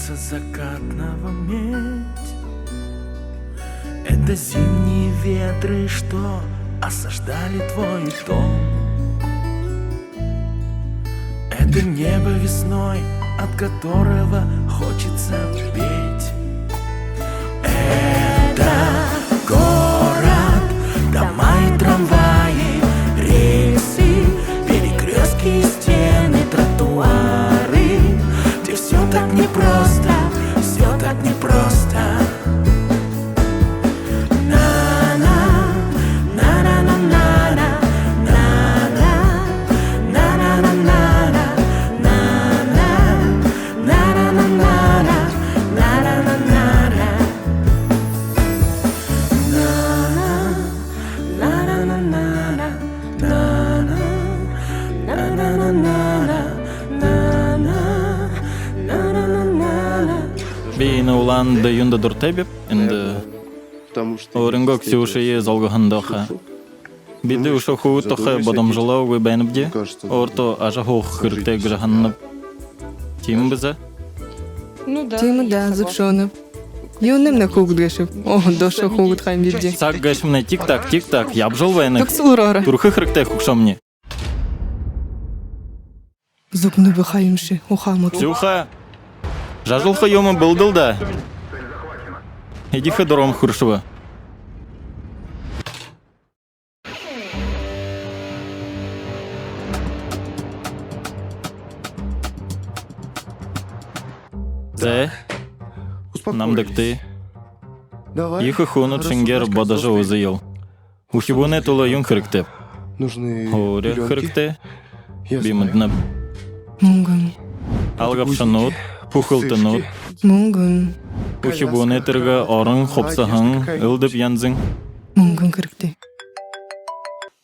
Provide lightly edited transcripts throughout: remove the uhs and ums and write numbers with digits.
Солнце закатного медь. Это зимние ветры, что осаждали твой дом. Это небо весной, от которого хочется петь. Это город, дома и трамваи, рельсы, перекрестки и стены, тротуары, где все так непросто, все так непросто. Бейна улан да юнда дуртебеп, инда Оренгок сюшие залгахандаха. Биды ушоху тоха бадам жала вы бэнбде, орто ажахох хыртег жаханнап. Тим безе? Тим, да, запшонып. Юным на хуг грешив. О, доша хугут хайм бибде. Сак гашмне тик-так, ябжал вайны. Так сулурара. Турхы хыртег хукшамни. Зубны бахаимши, ухамут. Сюха! Жажылха йома былдыл да. Идиха дором хуршыва. Зе, намдак ты. Иха хунут шингер бадажа узыел. Ухибуне тула юн хырктеп. Оре хыркте. Бимаднаб. Мунгун. Алгапшанут, пухылтанут. Мунгун. Ухибуне тырга орын хопсахан, ылдып янзың. Мунгун кыркты.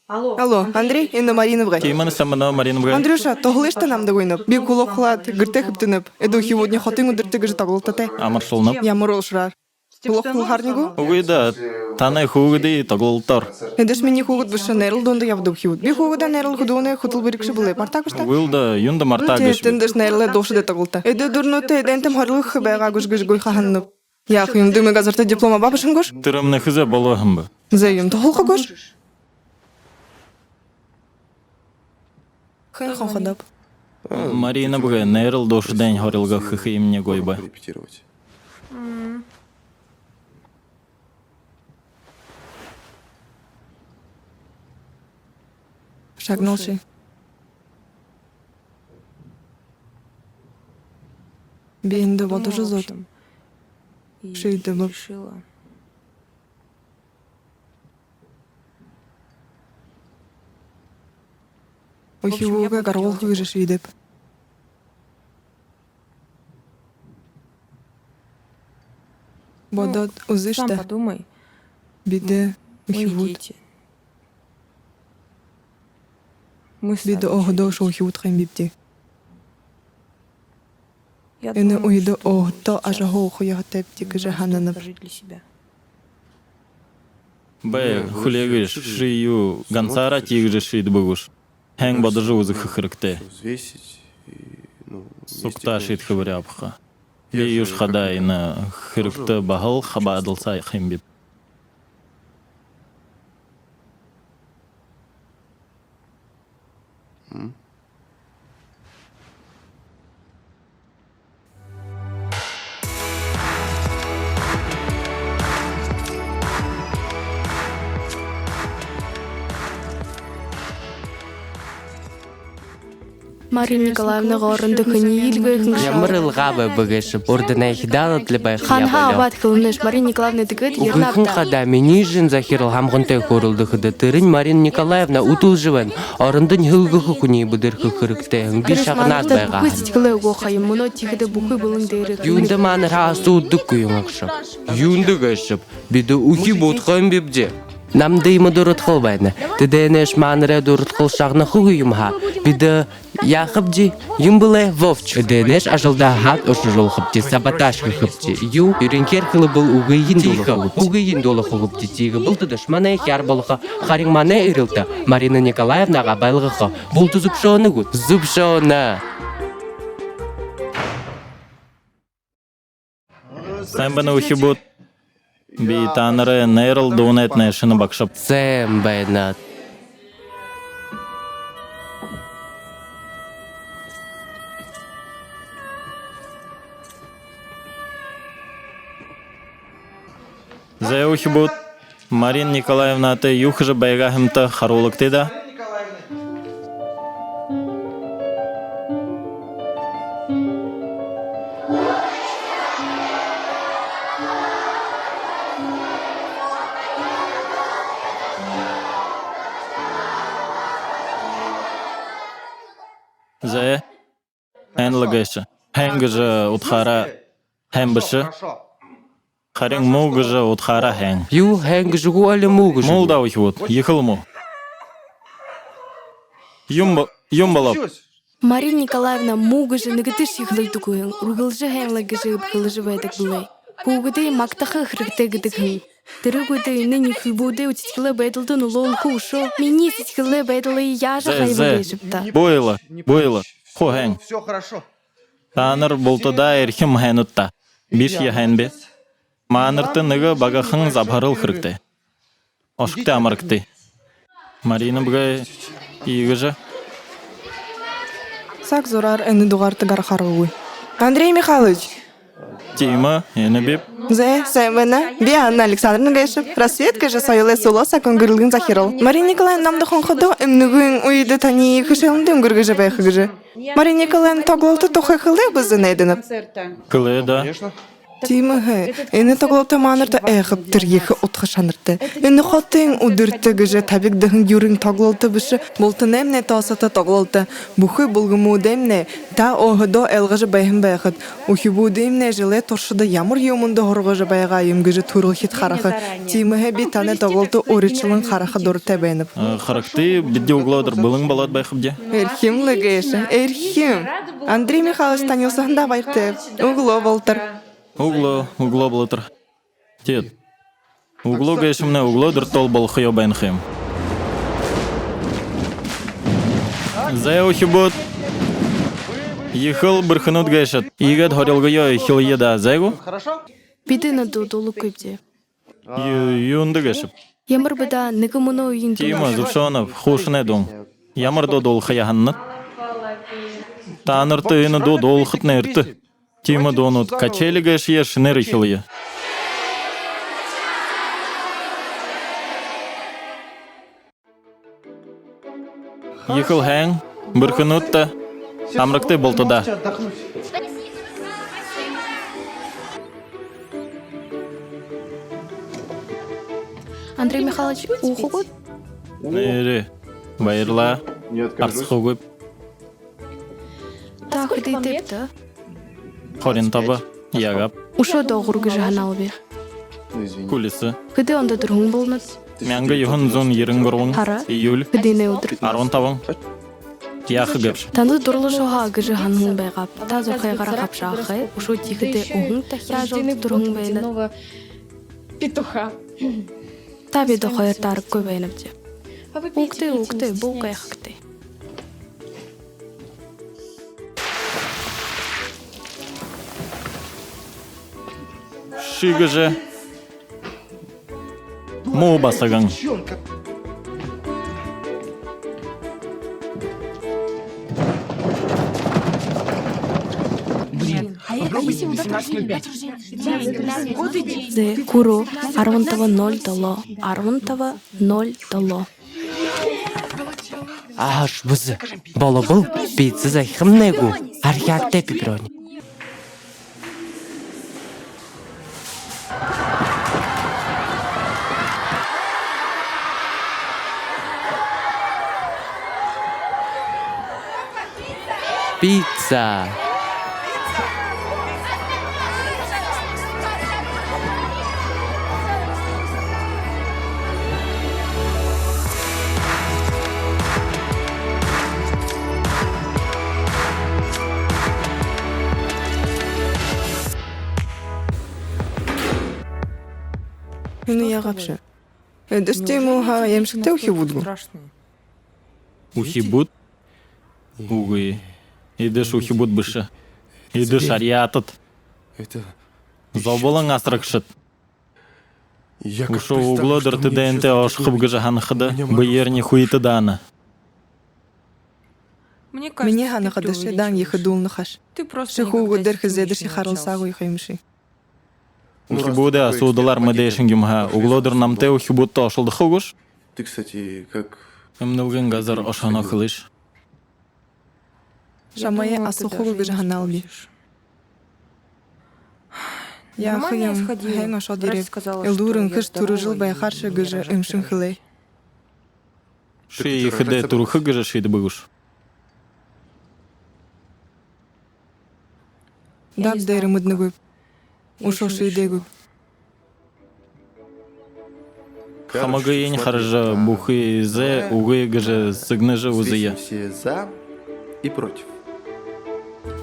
Алло, Андрей, инна Марина вгай. Кейманы самана Маринымға. Андрюша, тоғылышта намды ойнап. Бек кулоқлад, гырты хыптынып. Эду хиводня хотың удырты гыжы тағылтаты. Амаршылнып. Ямыр олшырар. Кулоқ хулхарнигу? Угыда, таны хугыды тағылтар. Эдеш мені хугыт выша нерл донда явду хивод. Би хугыда нерл худуны хутыл бирикші бұлы. Мартакышта? Уилда, юнда мартагыш. Тендеш нерле дошыды тағылта. Эді дұрнуты эдентім харлық хыбайға гыш гой хаханнып. Яқ, юмды газарта диплома бабышын гош? Тырымны хыза балығым ба. Зайым тоғылқы гош? Хын хонходап. Марина бұға нерл дошы дән харылға хыхыйымне гойба. Шагнулши. Бейінді воду жызот. Шейді бұп. Ухивуға гарғол хүйжі шейдіп. Бодот узышта. Сам подумай. Биді ухивуд. Дети. Мы с Биді тобой оғыды еще ошу ухивуд хайм бипті. Я Эні думаю, уйды что оғытта мы ажағы оқуяға тәпті кіжі хананып. жить для себя. Бәй, хулегіш, шию, гансара тегіжі шейді бұғыш. Хәң бадыжы өзі хыхырыкты. Сукта шейд хыбыры апха. Бейюш хадайны хырыкты бағыл хаба адылса хайм бип. Марина Николаевна ғорынды күні елгі Ямырылғабы бұғышып, ордына ихдалы тілбай Ханға абат қылыныш Марина Николаевна дігіт Уғықын ернапта. қада мені жын захирыл хамғынтай қорылды қыды түрін Марина Николаевна ұтыл жывын, орындың хылғығы күні бұдыр қықырықтайын бір шағынат байға. Көстікілі оқайым, мұны тегіді бұқы бұлың дейірі. Юнды манырға суыдды күйің ұқшып. Юнды ғышып, биді ұхи бұтқын бепде. Намдыймы дұрыт қылбайны. Тіденеш маныры дұрыт қылшағны қығыйымға. Биді яқып юм былай вовч. Тіденеш ажылда хат ұшырыл қыпте, саботаж қыпте. Ю, үрінкер қылы бұл ұғыйын долы қылыпте. Тегі бұл тұдыш маны яр болығы қарың маны үрілді. Марина Николаевнаға байлығы бұл тұзып шоны ғыт. Зұп шоны. Сэмбэна ухибут. Би танары нейрал дунет нэшэна бакшап. Сэм бэнат. Зэ ухибут. Марин Николаевна ты юхжа байгахымта харулыкты да. Зэ энлагэша. Хэнгжа утхара хэмбэша. Харин мугжа утхара хэн. Ю хэнг жгу али муг жгу. Мол да ухибут. Ехал му. Юмбалап. Марина Николаевна мугыжы нигытыш йыхлый дукуйын. Ургылжы хэмлагыжы бхылжы байдаг булай. Пугыды мактахы хрыкты гыдыгын. Дырыгуды ныне хылбуды утиткілі байдылдын улол хушо. Мені ситкілі байдылы яжы хайвылы жыпта. Бойла. Хо хэн. Все хорошо. Таныр болтыда эрхим хэнутта. Биш я хэнбе. Манырты ныгы багахын забхарыл хрыкты. Ошкты амаркты. Марина бгай игыжы. Сак зорар эни дугартыгар харылуй. Андрей Михайлович. Тима, эни беп. Зэ, Сэмбэна, би Анна Александровна гэшып. Рассветка же сайылы соло сакон гырылгын захирал. Марина Николаевна намды хонходо эмнүгүн уйды тани хышылынды өмгүргыжы байхыгыжы. Марина Николаевна тоглалты тохай хылы бызын эдініп. Кылы да. Конечно. Тима хэ, эни тоглалты манырты эйхып тыргехы утхышанырты. Эни хотын удырты гыжы табик дыхын юрын тоглалты бышы. Болты немне тасата тоглалты. Бухы булгыму демне, та оғыдо элгыжы байхын байхыд. Ухибу демне жылы торшыда ямыр юмунды хоргыжы байға юмгыжы турыл хит харахы. Тима хэ би таны тоглалты оричылын харахы дорты бәйніп. Характы бидде углодыр былың балат байхыбде. Эрхим лыгэші, эрхим. Андрей Михайлович танылсағында байқты. Угло болтыр. Угло болотыр. Тет. Угло гэшімне углодыр тол бол хыё байнхым. Зэ ухибут. Ехал бірхынут гэшат. Игат хорилгыё ехил еда зэгу. Хорошо? Биды на додолу көпде. Юнды гэшіп. Ямыр быда ныгы мұны үйін Тима Зуршонов хушне дон. Ямар додол хыяханнат. Танырты ины додол хытнырты. Тима донут качели гэш еш ныры хилые. Ехал хэн, бірхынутта, амрыкты болтыда. Отдохнуть. Андрей Михайлович уху көп? Нэрі, байырла, арсықы көп. Тағы дейтепті. Хорин таба, ягап, Ушо доғыр гыжы ханалы бек. кулисы. Кыды онда тұрғын болнат. Мәңгі юхын зон ерін көрвің, Хара. июль, Кыды не удыр. арон тавың. Яхы гэпш. Танды дұрлы жоға гыжы ханын байғап. Та зоқай ғара қапшақы. Ушо тихіде оғын тахя жалды тұрғын байнат. Петуха. Таби доқайыр тарық көй байнапте. Уқты, бұл қайқықты. Шигыжы. Му басаган. Зе куру арвантава 0 дало. Арвантава 0 дало. Аш бузы. Боло был пицца за хымнегу. Архиакте пеперони. Пицца. Үні яғапшы. Эдісте мұлға емшікте ухи будгу. Ухибут. Угы. Идыш ухибут бышы. Идыш ариатыт. Это Заболан астракшыт. Ушо углодыр тыденте ашқып гыжаханхыды, бұйерні хуйты даны. Мне ханахадышы дан ехы дулны хаш. Шихугу дерхізеді шихарылсагу йхаймши. Ухибуде асудалар мадешін гюмха, углодыр намте ухибудты ашылды хугуш. Ты, кстати, как... Эмнылген газар ашана қылыш. Шамае асухугу гыжаханалби. Я хыям хэнга шодирек. Элдурын кыш турыжыл байхаршы гыжы эмшин хылей. Ши ехыде турухы гыжы шиды бұгыш. Даб дайры мыдны гөп. Ушо шиде гөп. Хамагы ень харжа бухы зе, угы гыжы сыгныжы узыя. Все за и против.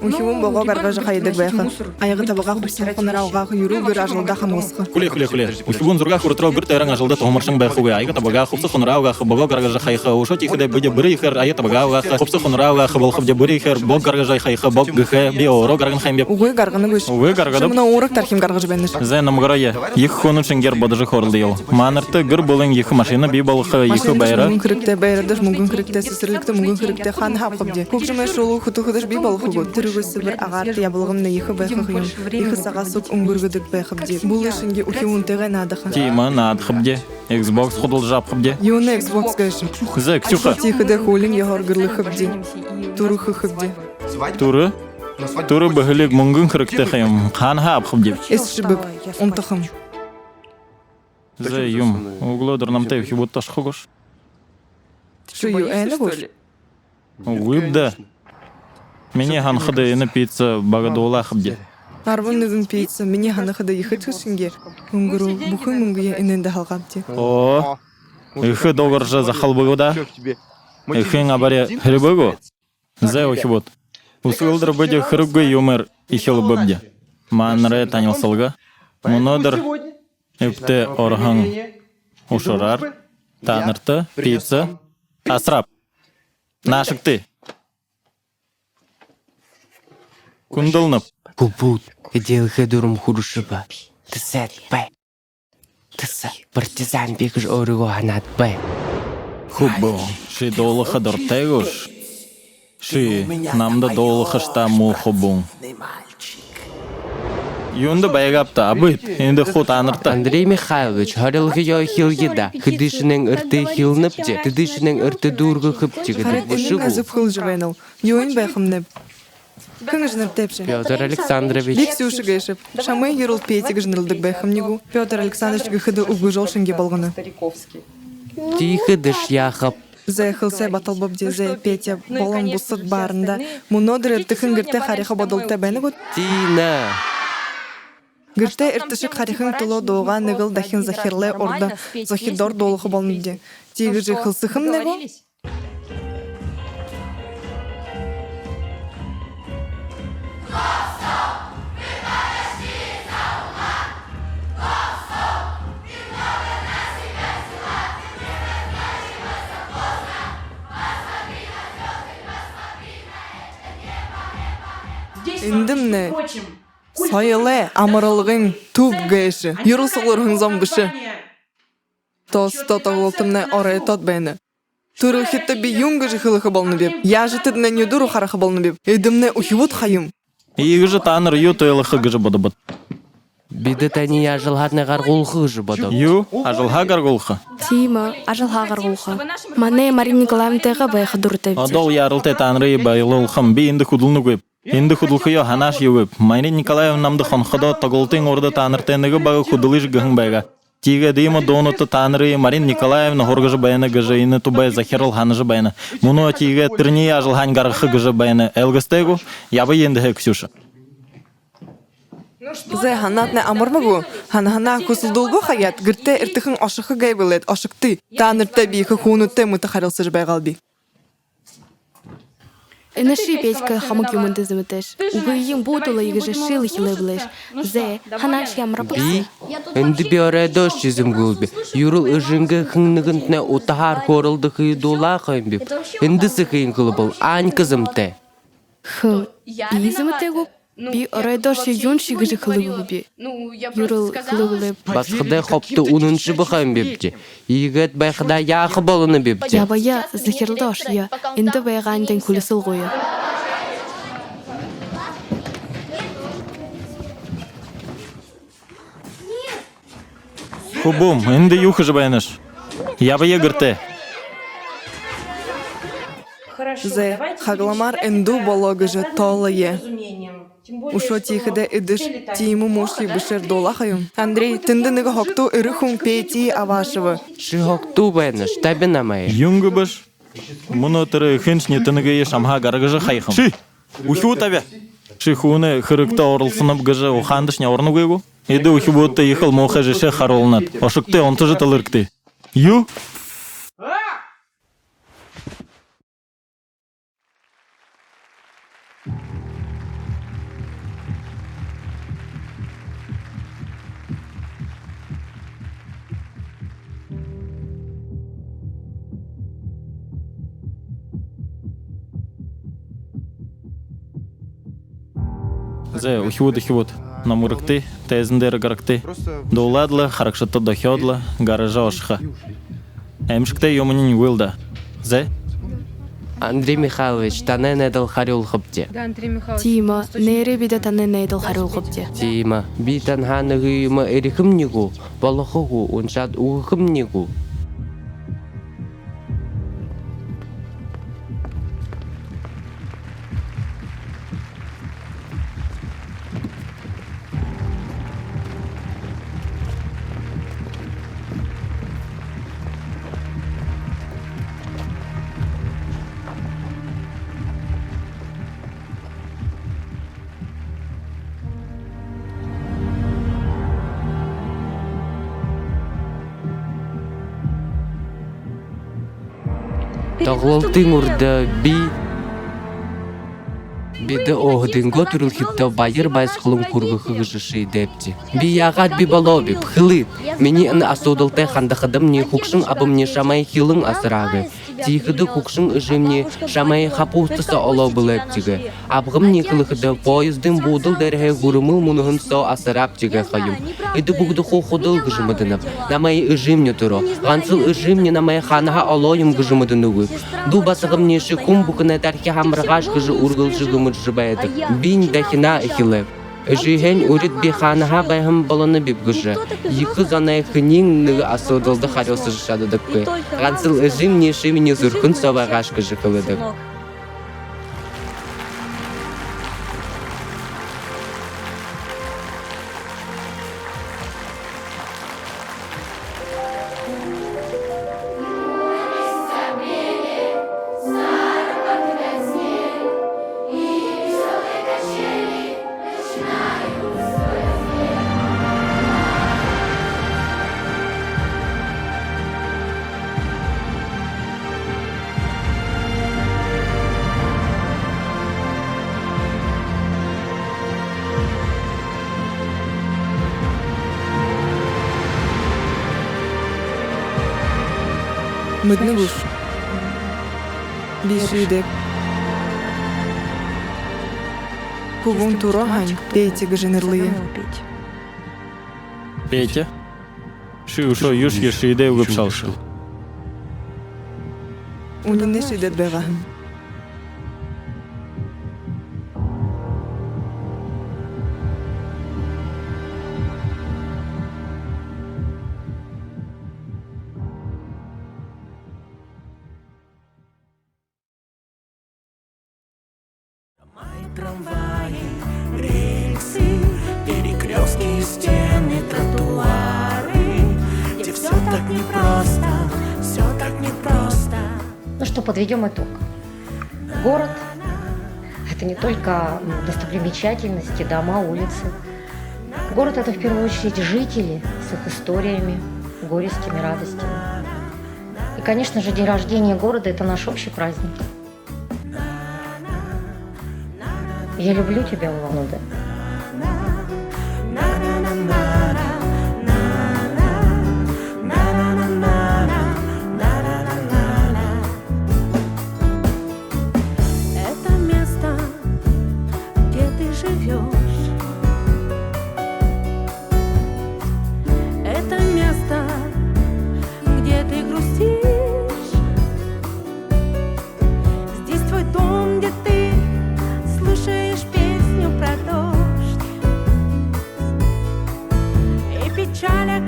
Ухивун бого гаргажы хайдык байхы. Айғы табаға құпсын қонырауға юру гыр ажылда хамысқы. Хуле. Ухибун зурга хуртрау бір тайран ажылда тоғымаршың байхуға. Айғы табаға құпсы қонырауға бого гаргажы хайхы. Ушо тихіде бүде бірі ихер, айы табаға құпсы қонырауға болқып де бірі ихер, бог гаргажай хайхы, бог гыхы, би оро гаргын хаймбеп. Угы гаргыны гөш. Угы гаргадып. Шымына урық тархим гаргажы бәнніш. Зе намгарая. Их хонун шенгер бодыжы хорылды ел. Манырты гыр болын екі машина би балықы екі байра. Мүгін кірікте байрадыш, мүгін кірікте сесірлікті, мүгін кірікте хан хапқыбде. Көпшімай шолу құты-құдыш би балықы год. Түрігісі бір ағарты ябылғымны екі байқы қиын. Екі сағасық үңгіргідік байқыбде. Бұл ішінге ухивун тегі надықы. Тима надқыбде. Xbox худыл жапқыбде. Юны Xbox гайшым. Зе Ксюха. Тихіде холин ягар гырлы хыбде. Туры хыбде. Туры? Туры бұғылік мүнгін кірікті қиым. Қан хапқыбде. Эс шыбып, онтықым. Зе юм. Углодыр намтай хибутташ хугуш. Шую әні гөш. Уйбда. Мене ханхыды ені пицца багадула хыбде. Арвын нүгін пейтсі, мене ханықыды ехы түшінгер. Үңгіру, бұхы мүнгіе інінді халғапте. О, ихы доғыржы захал бұғыда. Ихын абаре хрибыгу. Зе ухибут. Усылдыр бұде хрыбгы юмыр ихел bëбде. Манры танылсылға. Мұнодыр үпті орғын ұшырар. Танырты, пицца, асрап. Нашыкты. Күнділніп. Кубут, делхе дурум хурушыба. Тысет бай. Тысы, партизан бекіш орыго ханат бай. Хубу, ши долыхы дұртайгуш. Ши намды долыхы штаму хубу. Юнды байгапта, абыт, енді худ анырта. Андрей Михайлович, харылғы яй хилгеда. Хыдышының ырты хилныпте, тыдышының ырты дурғы хыпчыгы. Харет енің әзіп хыл жывайныл. Йойын байқымнып. Кыңы жынып тепші. Петр Александрович. Лексюші гайшып. Шамай ерул петик жынылдық байқымнигу. Петр Александрович гыхыды угыжол шынге болғыны. Тихы дыш яхып. Зе хылсай батал бобде зе Петя болын бұсыт барында. Мұнодыр іртіхін гірте хариха бодылты бәні год. Тина. Гірте іртішік харихын тұлы доға нығыл дахин захирлай орда захидор долығы болынды. Тегі жы хылсыхым него? Индімне, сайылы амырылғын туп гайшы, юрыл соғылырғын зомбышы. Тоста тоғылтымны орай тот бәйні. Туры хитті би юңғы жықылығы болны беп, я жытыдны не дұру қарақы болны беп, едімне ухивуд хайым. Игі жы таныр ю тойлықы гыжы боды бұд. Биді тәні ажылғадны ғарғулғы жы боды. Ю, ажылға гаргулқы. Тима, ажылға ғарғулға. Мане Мария Николаевна тегі байқы дұрты бді. Адол ярылты танры байлылқым, би инді худылны көп. Инді худылқы ё ханаш югөп. Мария Николаевна намды хонхыда тоғылтын орды таныртыныгы бағы худылыш гығын байға. Тиге деймі доныты танры Мария Николаевна хоргыжы байыны гыжы ины тубай захирыл ханыжы байыны. Мұны тиге тірне ажылған гарғы гыжы байыны. Әлгістегу, ябы ендігі Ксюша. Зе ханатны амырмыгу, хана кусылдылғы хаят, гірте іртіхін ашықы гай білет, ашықты. Танырты бейкі хуынытты мұты харылсыж байғалби. Инаши Петька хамык юмынды зімітіш. Уғы ең бодылы егі жы шилы хилы білеш. Зе, ханаш ямра Би, пықсы. үнді бері дош чизім гөлбі. Юрыл ұжыңғы хыңнығынтіне отахар хорылды хый дола қайым біп. Үнді сықайын қылы бұл, ань кызым те. Хы, би зіміті гуп. Би орайдош юн шигжи хылыбы. Юрыл хылыбы. Басқыда хопты уныншы бұқайым бепте. Егет байқыда яқы болыны бепте. Ябая захирлдош я. Инді байғанден күлісіл қойы. Хубум, инде юхы же байныш. Ябы егірте. Зе хагламар энду бологыжы толые. Ушо тихиде идыш тиму муши бышер долахаюм. Андрей, тындыныгы хокту ырыхун пети авашывы. Шихокту байныш, табі намайы. Юнгы быш. Мұны түрі хыншне тынығы ешамға гаргыжы хайхым. Ши! Уху табе! Шихуны хырыкта орылсынып гыжы ухандышне орны гыйгу. Иды ухи будто ехал моха жеше харолнат. Ошыкты онты же тылыркты. Ю! Зе ухивуд. Намурыкты, тезіндері гарыкты. Доуладлы, харакшыты дохёдлы, гаража ошха. Эмшкте юмынин уилда. Зе? Андрей Михайлович, тане недал харюл хыпте. Тима, нейре биде таны нейдал харыл қыпте. Тима, битан ханығы юма эрихым негу, балықығу, уншад уғым негу. Тағылтың ұрды биді оғдыңғы түрілхітті байыр байсқылым күргі жышы депті. Би яғат би балоби, пхылыт. Мені ін асудылтай қандықыдым не хукшын абым не шамай хилың асырағы. Тихыды хукшын ұжымне шамай хапустысы олау білептігі. Абғым не қылықыды поездың будыл дәрге ғұрымыл мұнығын со асыраптігі қайым. Иді бұғды хоқудыл ғыжымыдынып. Намай ұжымне тұру. Ғансыл ұжымне намай ханаға олойым ғыжымыдынығы. Ду басығым неші күм бұқына тәрке хамырғаш ғыжы ұрғыл жығымыр жыбайды. Бин дәхина эхилеп. Жиген урит би ханаға байхым болыны біп ғыжы. Екі занай хынин нығы асудылды харилсы жышадыдық бі. Ғансыл ұжым неші мені зұрқын собағаш ғыжы қылыдық. Мыдны буш. Бишидек. Кугун турохань, пейтигі жынырлые. Петя? Ши ушо юш ешиде угыпшалшы. Унины шидет бевахым. Трамваи, рельсы, перекрестки, стены, тротуары, где все так непросто, все так непросто. Ну что, подведем итог. Город – это не только достопримечательности, дома, улицы. Город – это в первую очередь жители с их историями, горестями, радостями. И, конечно же, день рождения города – это наш общий праздник. Я люблю тебя, Улан-Удэ. Это место, где ты живешь.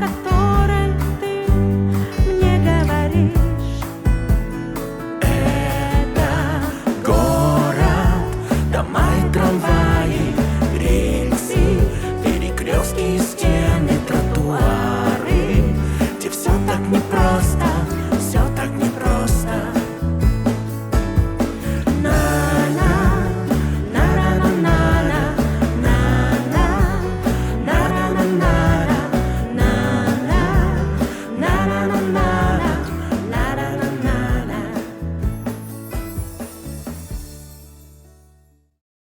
которой ты мне говоришь. Это город, дома и трамваи, рельсы, перекрестки и стены.